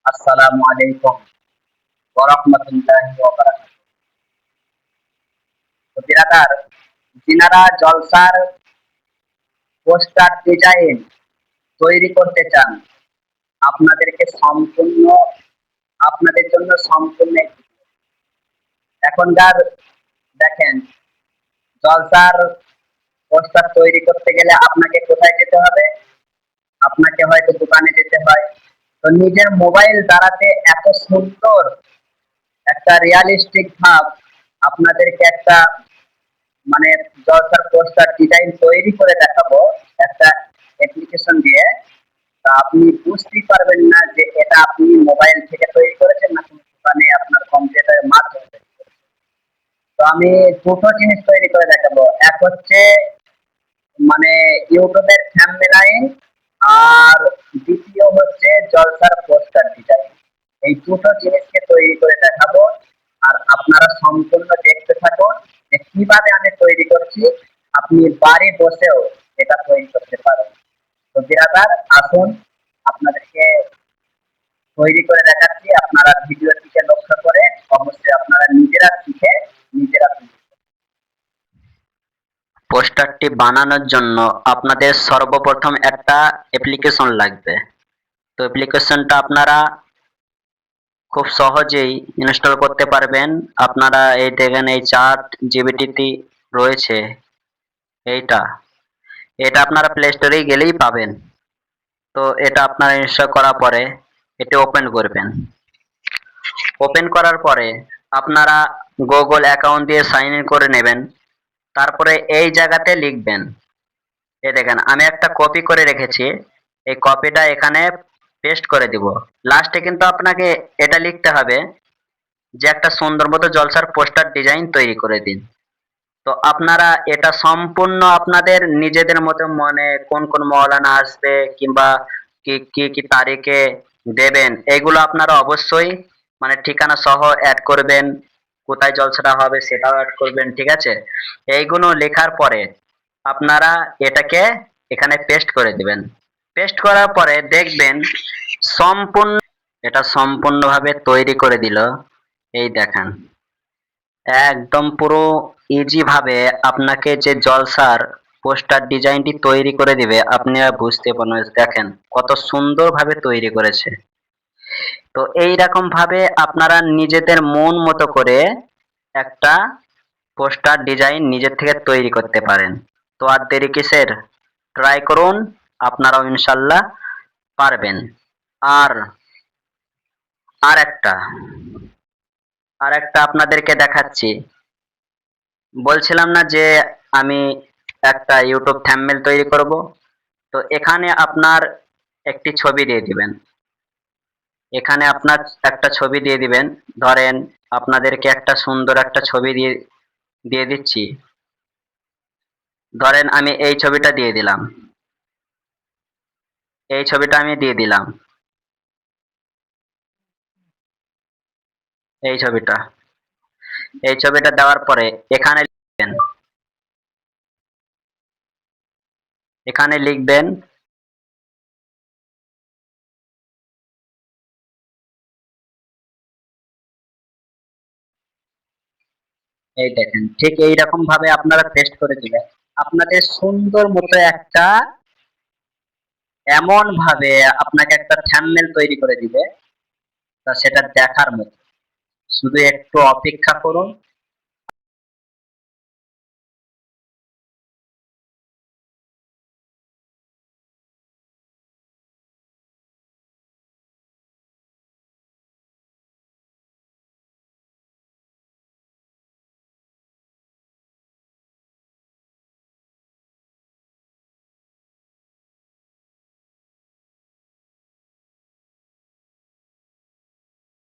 আসসালামু আলাইকুম ওয়া রাহমাতুল্লাহি ওয়া বারাকাতুহু। তো বিরাদার, যিনারা জলসার পোস্টার ডিজাইন তৈরি করতে চান, আপনাদেরকে সম্পূর্ণ আপনাদের জন্য সম্পূর্ণ এখনকার দেখেন, জলসার পোস্টার তৈরি করতে গেলে আপনাকে কোথায় যেতে হবে? আপনাকে হয়তো দোকানে যেতে হয়। তো নিজের মোবাইল দ্বারাতে এত সুন্দর একটা রিয়ালিস্টিক ভাব আপনাদেরকে একটা মানে জলসার পোস্টার ডিজাইন তৈরি করে দেখাবো একটা অ্যাপ্লিকেশন দিয়ে। তা আপনি বুঝতেই পারবেন না যে এটা আপনি মোবাইল থেকে তৈরি করেছেন না কোনো দোকানে আপনার কম্পিউটারের মাধ্যমে তৈরি করেছেন। তো আমি দুটো জিনিস তৈরি করে দেখাবো। এক হচ্ছে মানে ইউটিউবের থাম্বনেইল, আর দ্বিতীয় হচ্ছে জলসার পোস্টার ডিজাইন। এই দুটো জিনিসকে তৈরি করে দেখাবো, আর আপনারা সম্পূর্ণ দেখতে থাকুন যে কিভাবে আমি তৈরি করছি। আপনি বাড়ি বসেও এটা তৈরি করতে পারেন। তো বিরাদার, আসুন আপনাদেরকে তৈরি করে দেখাচ্ছি। আপনারা ভিডিওটিকে লক্ষ্য করে অবশ্যই আপনারা নিজেরা শিখে নিজেরা তৈরি করুন। পোস্টারটি বানানোর জন্য আপনাদের সর্বপ্রথম একটা অ্যাপ্লিকেশন লাগবে। তো অ্যাপ্লিকেশনটা আপনারা খুব সহজেই ইনস্টল করতে পারবেন। আপনারা এই দেখেন, এই চ্যাট জিপিটি রয়েছে, এইটা এটা আপনারা প্লে স্টোরে গেলেই পাবেন। তো এটা আপনারা ইনস্টল করার পরে এটা ওপেন করবেন। ওপেন করার পরে আপনারা গুগল অ্যাকাউন্ট দিয়ে সাইন ইন করে নেবেন। তারপরে এই জায়গাতে লিখবেন, এই দেখেন আমি একটা কপি করে রেখেছি, এই কপিটা এখানে পেস্ট করে দিব। লাস্টে কিন্তু আপনাকে এটা লিখতে হবে যে একটা সুন্দর মতো জলসার পোস্টার ডিজাইন তৈরি করে দিন। তো আপনারা এটা সম্পূর্ণ আপনাদের নিজেদের মতো, মানে কোন কোন মৌলানা আসবে কিংবা কি কি কি তারিখে দেবেন, এগুলো আপনারা অবশ্যই মানে ঠিকানা সহ অ্যাড করবেন। কোথায় জলসাটা হবে সেটাও অ্যাড করবেন, ঠিক আছে? এইগুলো লেখার পরে আপনারা এটাকে এখানে পেস্ট করে দিবেন। পেস্ট করার পরে দেখবেন সম্পূর্ণ এটা সম্পূর্ণভাবে তৈরি করে দিল। এই দেখেন, একদম পুরো ইজি ভাবে আপনাকে যে জলসার পোস্টার ডিজাইনটি তৈরি করে দিবে, আপনি আর বুঝতে পারবেন। দেখেন কত সুন্দর ভাবে তৈরি করেছে। তো এই রকম ভাবে আপনারা নিজেদের মন মতো করে একটা পোস্টার ডিজাইন নিজের থেকে তৈরি করতে পারেন। তো আর দেরি কিসের, ট্রাই করুন, আপনারাও ইনশাল্লাহ পারবেন। আর আর একটা আর একটা আপনাদেরকে দেখাচ্ছি। বলছিলাম না যে আমি একটা ইউটিউব থাম্বনেল তৈরি করব? তো এখানে আপনার একটি ছবি দিয়ে দিবেন। এখানে আপনার একটা ছবি দিয়ে দিবেন। ধরেন আপনাদেরকে একটা সুন্দর একটা ছবি দিয়ে দিয়ে দিচ্ছি। ধরেন আমি এই ছবিটা দিয়ে দিলাম, এই ছবিটা আমি দিয়ে দিলাম, এই ছবিটা এই ছবিটা দেওয়ার পরে এখানে লিখবেন, এখানে লিখবেন এই দেখেন, ঠিক এইরকম ভাবে আপনারা পেস্ট করে দিবেন। আপনাদের সুন্দর মতো একটা এমন ভাবে আপনাকে একটা থাম্বনেল তৈরি করে দিবে, তা সেটা দেখার মতো। শুধু একটু অপেক্ষা করুন,